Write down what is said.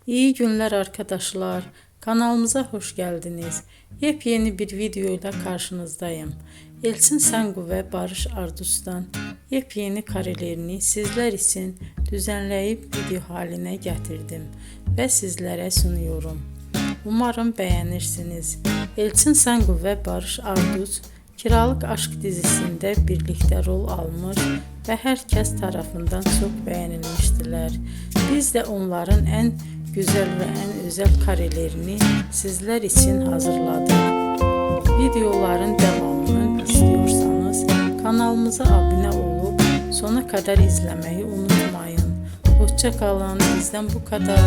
İyi günler arkadaşlar. Kanalımıza hoş geldiniz. Yepyeni bir video ile karşınızdayım. Elçin Sangu ve Barış Ardus'tan yepyeni karelerini sizler için düzenleyip video haline getirdim ve sizlere sunuyorum. Umarım beğenirsiniz. Elçin Sangu ve Barış Ardus Kiralık Aşk dizisinde birlikte rol almış ve herkes tarafından çok beğenilmiştiler. Biz de onların en güzel ve en özel karelerini sizler için hazırladık. Videoların devamını istiyorsanız kanalımıza abone olup sona kadar izlemeyi unutmayın. Hoşça kalın. Bizden bu kadar.